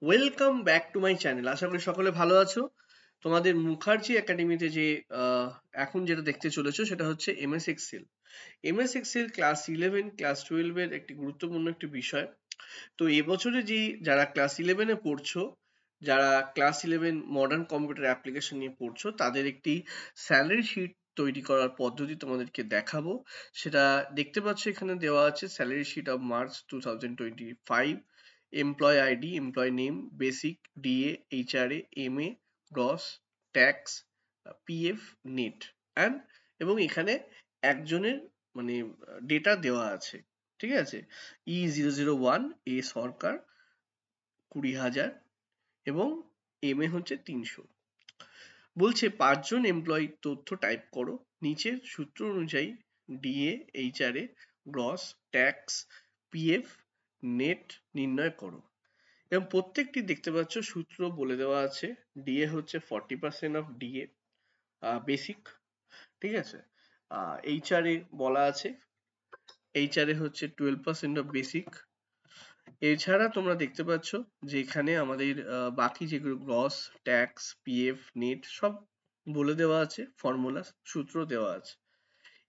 Welcome back to my channel. আশা করি সকলে ভালো আছো। তোমাদের মুখার্জি একাডেমিতে যে এখন যেটা দেখতে চলেছো সেটা হচ্ছে MS Excel. MS Excel class 11 class 12 এর একটি গুরুত্বপূর্ণ একটি বিষয়। তো এবছরে যারা ক্লাস 11 এ পড়ছো, যারা ক্লাস 11 মডার্ন কম্পিউটার অ্যাপ্লিকেশন নিয়ে পড়ছো, তাদের একটি স্যালারি শিট তৈরি করার পদ্ধতি তোমাদেরকে দেখাবো। সেটা দেখতে পাচ্ছ এখানে দেওয়া আছে salary sheet of March 2025, employee ID, employee name, basic, DA, HRA, MA, gross, tax, PF, net and এবং এখানে একজনের মানে ডেটা দেওয়া আছে। ঠিক আছে? E001 এ সরকার 20,000 এবং এম এ হচ্ছে 300। বলছে 5 জন এমপ্লয়ি তথ্য টাইপ করো নিচের সূত্র অনুযায়ী। DA, HRA, gross, tax, PF, net নির্ণয় করো। এবং প্রত্যেকটি দেখতে পাচ্ছ সূত্র বলে দেওয়া আছে। ডিএ হচ্ছে 40% অফ ডিএ বেসিক। ঠিক আছে? এইচআরএ বলা আছে, এইচআরএ হচ্ছে 12% অফ বেসিক। এছাড়া তোমরা দেখতে পাচ্ছ যে এখানে আমাদের বাকি যেগুলো গ্রস, ট্যাক্স, পিএফ, নেট সব বলে দেওয়া আছে, ফর্মুলা সূত্র দেওয়া আছে।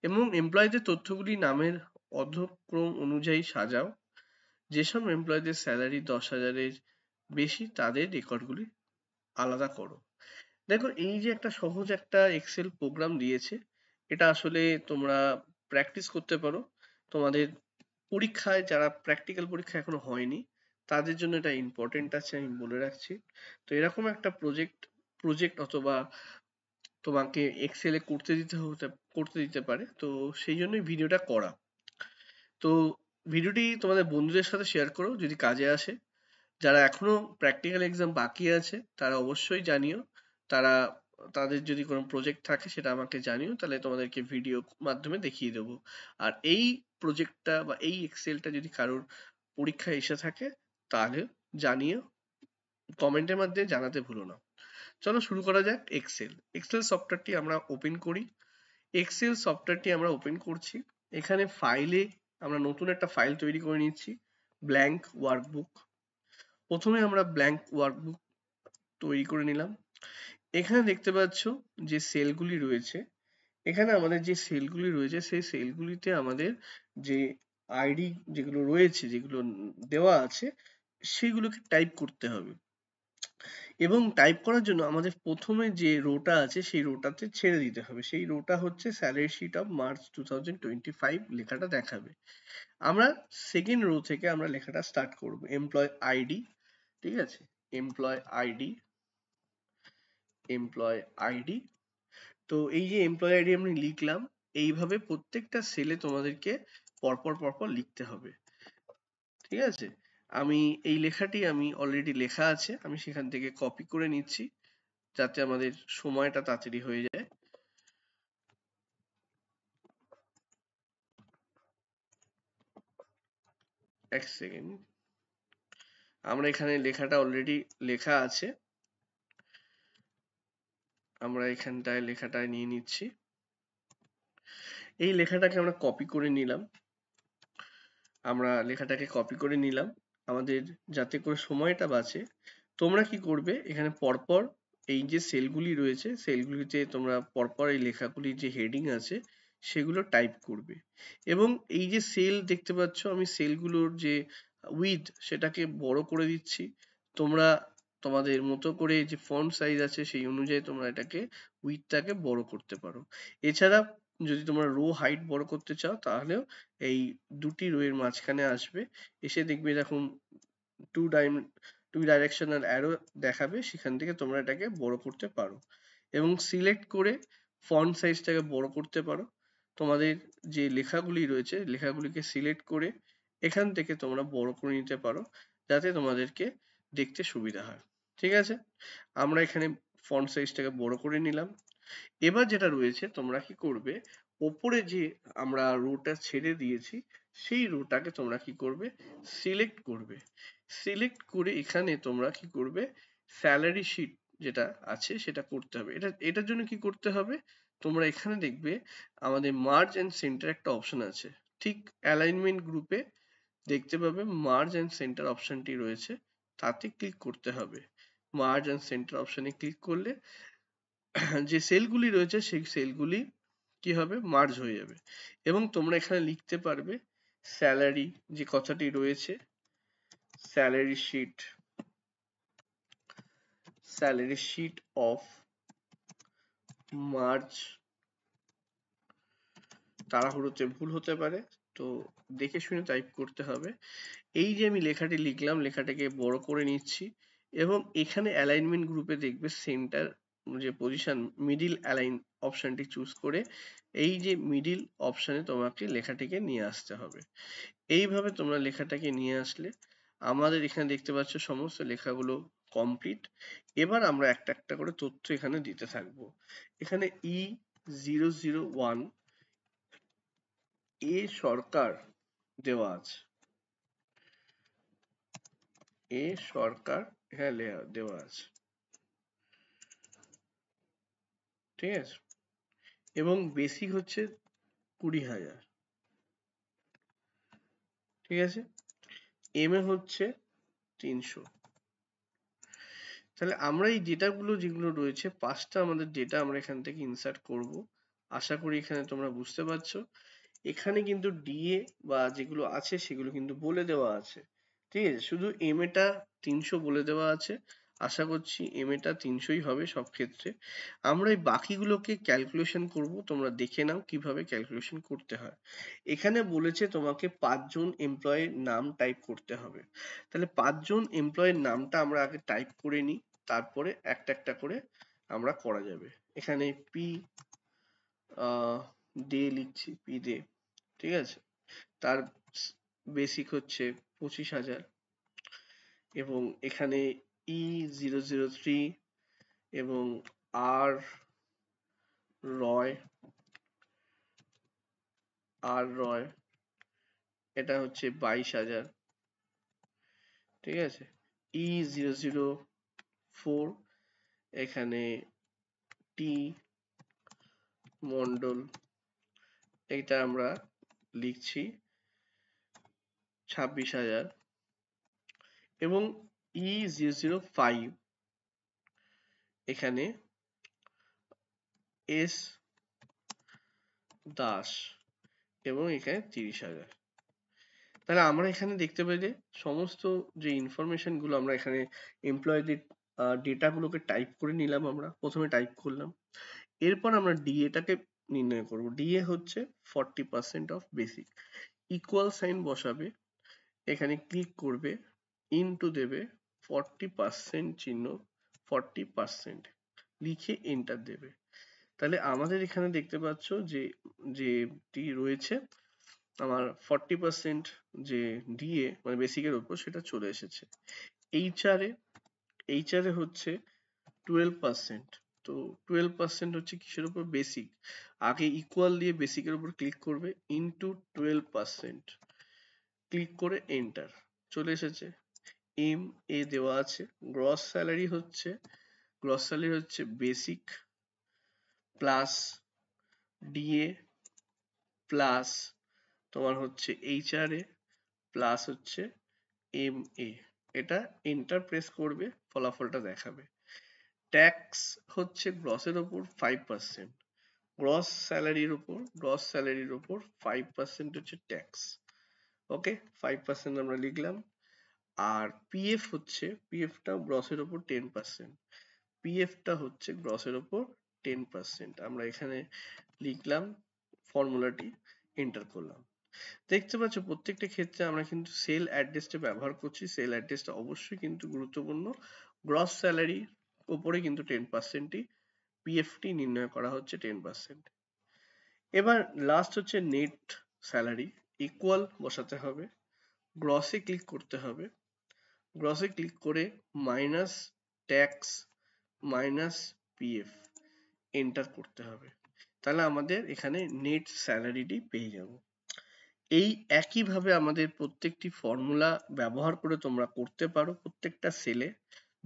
এবং এমপ্লয়ীদের তথ্যগুলি নামের অধক্রম অনুযায়ী সাজাও। যেসব এমপ্লয়ীদের স্যালারি 10,000-এর বেশি তাদের রেকর্ডগুলি আলাদা করো। দেখো, এই যে একটা সহজ একটা এক্সেল প্রোগ্রাম দিয়েছে, এটা আসলে তোমরা প্র্যাকটিস করতে পারো। তোমাদের পরীক্ষায়, যারা প্র্যাকটিক্যাল পরীক্ষা এখনো হয়নি, তাদের জন্য এটা ইম্পর্টেন্ট আছে, আমি বলে রাখছি। তো এরকম একটা প্রজেক্ট অথবা তোমাকে এক্সেলে করতে দিতে পারে, তো সেই জন্যই ভিডিওটা করা। তো ভিডিওটি তোমাদের বন্ধুদের সাথে শেয়ার করো যদি কাজে আসে। যারা এখনো প্র্যাকটিক্যাল এক্সাম বাকি আছে তারা অবশ্যই জানিও। তারা তাদের যদি কোনো প্রজেক্ট থাকে সেটা আমাকে জানিও, তাহলে তোমাদেরকে ভিডিও মাধ্যমে দেখিয়ে দেবো। আর এই প্রজেক্টটা বা এই এক্সেলটা যদি কারোর পরীক্ষায় এসে থাকে তাহলে জানিও, কমেন্টের মাধ্যমে জানাতে ভুলো না। চলো শুরু করা যাক। এক্সেল সফটওয়্যারটি আমরা ওপেন করি। এক্সেল সফটওয়্যারটি আমরা ওপেন করছি। এখানে ফাইলে আমরা নতুন একটা ফাইল তৈরি করে নিচ্ছি, ব্ল্যাঙ্ক ওয়ার্কবুক। প্রথমে আমরা ব্ল্যাঙ্ক ওয়ার্কবুক তৈরি করে নিলাম। এখানে দেখতে পাচ্ছ যে সেলগুলি রয়েছে, এখানে আমাদের যে সেলগুলি রয়েছে সেই সেলগুলিতে আমাদের যে আইডি যেগুলো রয়েছে, যেগুলো দেওয়া আছে, সেগুলোকে টাইপ করতে হবে। এবং টাইপ করার জন্য আমাদের প্রথমে যে রোটা আছে সেই রোটাতে ছেড়ে দিতে হবে। সেই রোটা হচ্ছে স্যালারি শিট অফ মার্চ 2025 লেখাটা দেখাবে। আমরা সেকেন্ড রো থেকে আমরা লেখাটা স্টার্ট করব। এমপ্লয় আইডি, ঠিক আছে? Employee ID, employee ID. তো এই যে এমপ্লয় আইডি আমি লিখলাম, এইভাবে প্রত্যেকটা সেলে তোমাদেরকে পরপর লিখতে হবে। ঠিক আছে? আমি এই লেখাটি আমি অলরেডি লেখা আছে, আমি সেখান থেকে কপি করে নিচ্ছি যাতে আমাদের সময়টা তাড়াতাড়ি হয়ে যায়। এক সেকেন্ড, আমরা এখানে লেখাটা অলরেডি লেখা আছে, আমরা এখানটায় লেখাটায় নিয়ে নিচ্ছি। এই লেখাটাকে আমরা কপি করে নিলাম, আমরা লেখাটাকে কপি করে নিলাম আমাদের যাতে করে সময়টা বাঁচে। তোমরা কি করবে, এখানে পরপর এই যে সেলগুলি রয়েছে সেলগুলিতে তোমরা পরপর এই লেখাগুলির যে হেডিং আছে সেগুলো টাইপ করবে। এবং এই যে সেল দেখতে পাচ্ছ, আমি সেলগুলোর যে উইথ সেটাকে বড় করে দিচ্ছি। তোমরা তোমাদের মতো করে যে ফন্ট সাইজ আছে সেই অনুযায়ী তোমরা এটাকে উইথটাকে বড় করতে পারো। এছাড়া যদি তোমরা রো হাইট বড় করতে চাও তাহলেও এই দুটি রো এর মাঝখানে আসবে, এসে দেখবে এরকম টু ডাইরেকশনাল অ্যারো দেখাবে, সেখান থেকে তোমরা এটাকে বড় করতে পারো। এবং সিলেক্ট করে ফন্ট সাইজটাকে বড় করতে পারো। তোমাদের যে লেখাগুলি রয়েছে লেখাগুলিকে সিলেক্ট করে এখান থেকে তোমরা বড় করে নিতে পারো যাতে তোমাদেরকে দেখতে সুবিধা হয়। ঠিক আছে? আমরা এখানে ফন্ট সাইজটাকে বড় করে নিলাম। এবার যেটা রয়েছে তোমরা কি করবে, ওপরে যে আমরা রোটা ছেড়ে দিয়েছি সেই রোটাকে তোমরা কি করবে, সিলেক্ট করবে। সিলেক্ট করে এখানে তোমরা কি করবে, স্যালারি শিট যেটা আছে সেটা করতে হবে। এটার জন্য কি করতে হবে, তোমরা এখানে দেখবে আমাদের মার্জ এন্ড সেন্টার একটা অপশন আছে, ঠিক অ্যালাইনমেন্ট গ্রুপে দেখতে পাবে মার্জ এন্ড সেন্টার অপশনটি রয়েছে। তাতে ক্লিক করতে হবে। মার্জ অ্যান্ড সেন্টার অপশনে ক্লিক করলে যে সেলগুলি রয়েছে সেই সেলগুলি কি হবে, মার্জ হয়ে যাবে। এবং তোমরা এখানে লিখতে পারবে স্যালারি যে কথাটি রয়েছে, স্যালারি শিট অফ মার্জ, তাড়াহুড়োতে ভুল হতে পারে, তো দেখে শুনে টাইপ করতে হবে। এই যে আমি লেখাটি লিখলাম, লেখাটাকে বড় করে নিচ্ছি এবং এখানে অ্যালাইনমেন্ট গ্রুপে দেখবে সেন্টার যে পজিশন, মিডিল অ্যালাইন অপশনটি চুজ করে এই যে মিডিল অপশনে তোমাকে লেখাটিকে নিয়ে আসতে হবে। এইভাবে তোমরা লেখাটাকে নিয়ে আসলে আমাদের এখানে দেখতে পাচ্ছ সমস্ত লেখাগুলো কমপ্লিট। এবার আমরা একটা একটা করে তথ্য এখানে দিতে থাকবো। এখানে E001 এ সরকার দেওয়া আছে, এ সরকার হ্যাঁ দেওয়া আছে, ঠিক আছে। এবং বেসিক হচ্ছে 20,000, ঠিক আছে। এম এ হচ্ছে 300। তাহলে আমরা এই ডেটা গুলো যেগুলো রয়েছে, পাঁচটা আমাদের ডেটা আমরা এখান থেকে ইনসার্ট করব। আশা করি এখানে তোমরা বুঝতে পারছো। এখানে কিন্তু ডিএ বা যেগুলো আছে সেগুলো কিন্তু বলে দেওয়া আছে, ঠিক আছে। শুধু এম এটা 300 বলে দেওয়া আছে। আশা করছি এম এটা 300ই হবে সব ক্ষেত্রে। আমরা এই বাকিগুলোকে ক্যালকুলেশন করব, তোমরা দেখে নাও কিভাবে ক্যালকুলেশন করতে হয়। এখানে বলেছে তোমাকে 5 জন এমপ্লয়ের নাম টাইপ করতে হবে। তাহলে 5 জন এমপ্লয়ের নামটা আমরা আগে টাইপ করে নিই, তারপরে একটা একটা করে আমরা করা যাবে। এখানে পি ডে লিখছি, পি ডে, ঠিক আছে। তার বেসিক হচ্ছে 25,000 এবং এখানে E003 এবং আর রয়, এটা হচ্ছে 22,000, ঠিক আছে। E004 এখানে টি মন্ডল, এটা আমরা লিখছি 26,000 এবং E005 এখানে এস দাস এবং এখানে 30,000। তাহলে আমরা এখানে দেখতে পাই যে সমস্ত যে ইনফরমেশন গুলো আমরা এখানে এমপ্লয়ীদের ডেটা গুলোকে টাইপ করে নিলাম, আমরা প্রথমে টাইপ করলাম। এরপর আমরা ডিএ টাকে নির্ণয় করব। ডিএ হচ্ছে 40% অফ বেসিক, ইকুয়াল সাইন বসাবে, এখানে ক্লিক করবে, ইনটু দেবে 40% চিহ্ন, 40% লিখে এন্টার দেবে। তাহলে আমাদের এখানে দেখতে পাচ্ছ যে যেটি রয়েছে আমার 40% যে ডিএ মানে বেসিকের উপর সেটা চলে এসেছে। এইচআর এ হচ্ছে 12%। তো 12% হচ্ছে কিসের উপর, বেসিক। আগে ইকুয়াল দিয়ে বেসিকের উপর ক্লিক করবে, ইনটু 12% ক্লিক করে এন্টার, চলে এসেছে। এম এ দেওয়া আছে। গ্রস স্যালারি হচ্ছে বেসিক প্লাস ডিএ প্লাস তোমার হচ্ছে এইচআরএ প্লাস হচ্ছে এম এ, এটা এন্টার প্রেস করবে, ফলাফলটা দেখাবে। ট্যাক্স হচ্ছে গ্রসের ওপর 5%, গ্রস স্যালারির ওপর 5% হচ্ছে ট্যাক্স। ওকে, 5% আমরা লিখলাম। আর পিএফটাও গ্রসের ওপর 10%, পিএফটা হচ্ছে গ্রসের ওপর 10%, আমরা এখানে লিখলাম, ফর্মুলাটি এন্টার করলাম। দেখতে পাচ্ছ প্রত্যেকটা ক্ষেত্রে আমরা কিন্তু সেল অ্যাড্রেসটা ব্যবহার করছি। সেল অ্যাড্রেসটা অবশ্যই কিন্তু গুরুত্বপূর্ণ। গ্রস স্যালারির উপরে কিন্তু 10%ই পিএফটি নির্ণয় করা হচ্ছে 10%। এবার লাস্ট হচ্ছে নেট স্যালারি, ইকুয়াল বসাতে হবে, গ্রসে ক্লিক করতে হবে, গ্রসে ক্লিক করে minus tax minus PF enter করতে হবে। তাহলে আমাদের এখানে নেট স্যালারিটি পেয়ে যাব। এই একইভাবে আমাদের প্রত্যেকটি ফর্মুলা ব্যবহার করে তোমরা করতে পারো প্রত্যেকটা সেলে।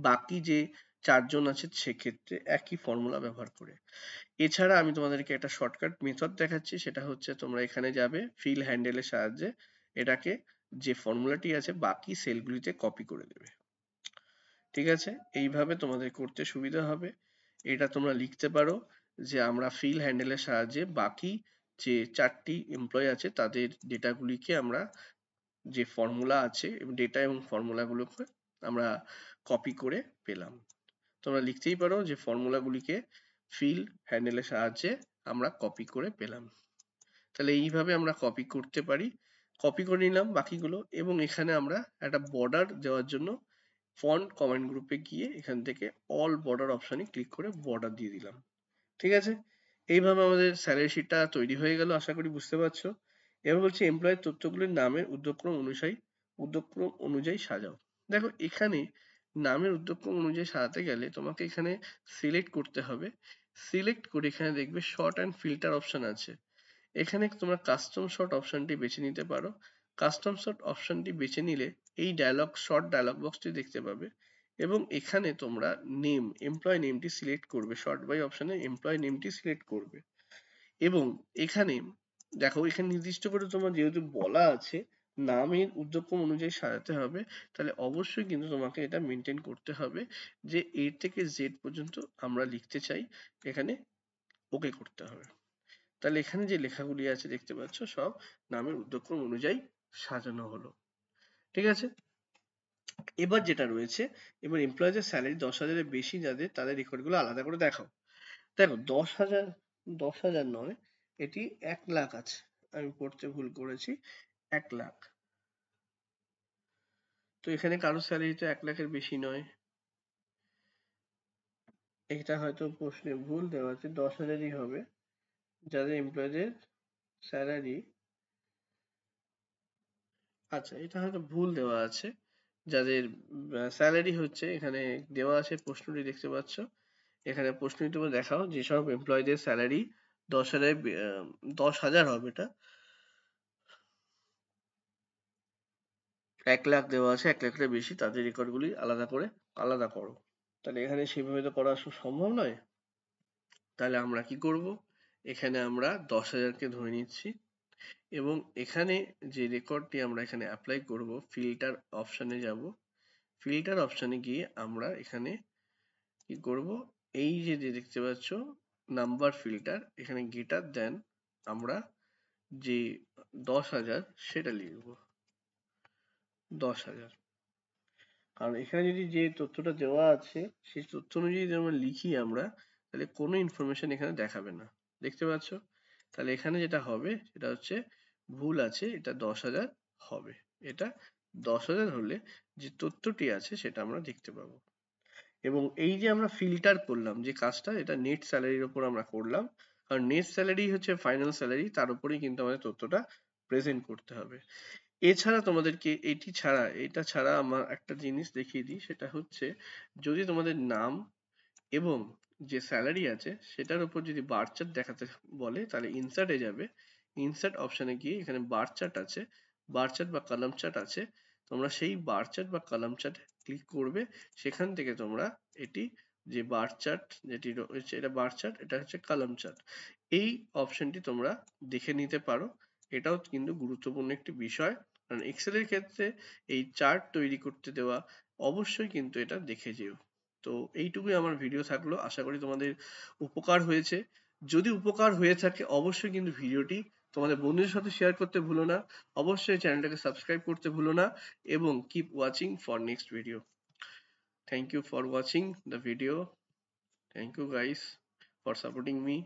বাকি যে 4 জন আছে সেক্ষেত্রে একই ফর্মুলা ব্যবহার করে। এছাড়া আমি তোমাদেরকে একটা শর্টকাট মেথড দেখাচ্ছি, সেটা হচ্ছে তোমরা এখানে যাবে, ফিল হ্যান্ডেলের সাহায্যে এটাকে যে ফর্মুলাটি আছে বাকি সেলগুলিতে কপি করে দেবে। ঠিক আছে, এইভাবে তোমাদের করতে সুবিধা হবে। এটা তোমরা লিখতে পারো যে আমরা ফিল হ্যান্ডেলের সাহায্যে বাকি যে 4টি এমপ্লয় আছে তাদের ডেটাগুলিকে আমরা যে ফর্মুলা আছে ডেটা এবং ফর্মুলাগুলোকে আমরা কপি করে পেলাম। তোমরা লিখতেই পারো যে ফর্মুলাগুলিকে ফিল হ্যান্ডেলের সাহায্যে আমরা কপি করে পেলাম। তাহলে এইভাবে আমরা কপি করতে পারি। কপি করে নিলাম বাকিগুলো এবং এখানে আমরা একটা বর্ডার দেওয়ার জন্য ফন্ট কমান্ড গ্রুপে গিয়ে এখান থেকে অল বর্ডার অপশনে ক্লিক করে বর্ডার দিয়ে দিলাম। ঠিক আছে, এইভাবে আমাদের স্যালারি শিটটা তৈরি হয়ে গেল, আশা করি বুঝতে পারছো। এবার বলছি এমপ্লয়ের তথ্যগুলির নামের উদ্যোগক্রম অনুযায়ী সাজাও। দেখো এখানে নামের উদ্যোগক্রম অনুযায়ী সাজাতে গেলে তোমাকে এখানে সিলেক্ট করতে হবে। সিলেক্ট করে এখানে দেখবে শর্ট অ্যান্ড ফিল্টার অপশন আছে। এখানে তোমরা কাস্টম শর্ট অপশনটি বেছে নিতে পারো। কাস্টম শর্ট অপশনটি বেছে নিলে এই শর্ট ডায়লগ বক্সটি দেখতে পাবে এবং এখানে তোমরা এমপ্লয় নেমটি সিলেক্ট করবে। শর্ট বাই অপশনে এমপ্লয় নেমটি সিলেক্ট করবে এবং এখানে দেখো এখানে নির্দিষ্ট করে তোমার যেহেতু বলা আছে নামের উদ্যোগক্রম অনুযায়ী সাজাতে হবে, তাহলে অবশ্যই কিন্তু তোমাকে এটা মেনটেন করতে হবে যে A থেকে Z পর্যন্ত আমরা লিখতে চাই, এখানে ওকে করতে হবে। তাহলে এখানে যে লেখাগুলি আছে দেখতে পাচ্ছ সব নামের উদ্যোগক্রম অনুযায়ী সাজানো হলো। ঠিক আছে, এবার যেটা রয়েছে, এবার এমপ্লয়ীদের স্যালারি 10,000-এর বেশি যাদের তাদের রেকর্ডগুলো আলাদা করে দেখাও। দেখো 10,000 নয়, এটি 1 লাখ আছে, আমি পড়তে ভুল করেছি, 1 লাখ। তো এখানে কারো স্যালারি তো 1 লাখের বেশি নয়, এটা হয়তো প্রশ্নে ভুল দেওয়া আছে, 10,000ই হবে যাদের এমপ্লয়ীদের স্যালারি। আচ্ছা, এটা হয়তো ভুল দেওয়া আছে, যাদের স্যালারি হচ্ছে এখানে দেওয়া আছে, প্রশ্নটি দেখতে পাচ্ছ, এখানে প্রশ্নটি তোমরা দেখাও যেসব এমপ্লয়ীদের স্যালারি 10,000 হবে, এটা 1 লাখ দেওয়া আছে, 1 লাখের বেশি তাদের রেকর্ডগুলি আলাদা করো। তাহলে এখানে সেভাবে তো করা সম্ভব নয়। তাহলে আমরা কি করব, এখানে আমরা 10,000কে ধরে নিচ্ছি এবং এখানে যে রেকর্ডটি আমরা এখানে অ্যাপ্লাই করব, ফিল্টার অপশনে যাব। ফিল্টার অপশনে গিয়ে আমরা এখানে কি করব, এই যে দেখতে পাচ্ছ নাম্বার ফিল্টার, এখানে গ্রেটার দেন আমরা যে 10,000 সেটা লিখব 10,000। কারণ এখানে যদি যে তথ্যটা দেওয়া আছে সেই তথ্য অনুযায়ী যদি আমরা লিখি আমরা, তাহলে কোনো ইনফরমেশন এখানে দেখাবে না, দেখতে পাচ্ছ। তাহলে এখানে যেটা হবে সেটা হচ্ছে ভুল আছে, এটা 10,000 হবে। এটা 10,000 হলে যে তথ্যটি আছে সেটা আমরা দেখতে পাবো। এবং এই যে আমরা ফিল্টার করলাম যে কাজটা, এটা নেট স্যালারির উপর আমরা করলাম, কারণ নেট স্যালারি হচ্ছে ফাইনাল স্যালারি, তার উপরেই কিন্তু আমাদের তথ্যটা প্রেজেন্ট করতে হবে। এছাড়া তোমাদেরকে এটা ছাড়া আমার একটা জিনিস দেখিয়ে দিই, সেটা হচ্ছে যদি তোমাদের নাম এবং যে স্যালারি আছে সেটার উপর যদি বার চার্ট দেখাতে বলে, তাহলে ইনসার্টে যাবে। ইনসার্ট অপশনে গিয়ে এখানে বার চার্ট আছে, বার চার্ট বা কলাম চার্ট আছে, তোমরা সেই বার চার্ট বা কলাম চার্টে ক্লিক করবে। সেখান থেকে তোমরা এটি যে বার চার্ট যেটি রয়েছে, এটা বার চার্ট, এটা হচ্ছে কলাম চার্ট, এই অপশনটি তোমরা দেখে নিতে পারো। এটাও কিন্তু গুরুত্বপূর্ণ একটি বিষয়, কারণ এক্সেলের ক্ষেত্রে এই চার্ট তৈরি করতে দেওয়া অবশ্যই কিন্তু এটা দেখে যেও। তো এইটুকুই আমার ভিডিও থাকলো, আশা করি তোমাদের উপকার হয়েছে। যদি উপকার হয়ে থাকে অবশ্যই কিন্তু ভিডিওটি তোমাদের বন্ধুদের সাথে শেয়ার করতে ভুলো না, অবশ্যই চ্যানেলটাকে সাবস্ক্রাইব করতে ভুলো না এবং keep watching for next video. Thank you for watching the video, thank you guys for supporting me.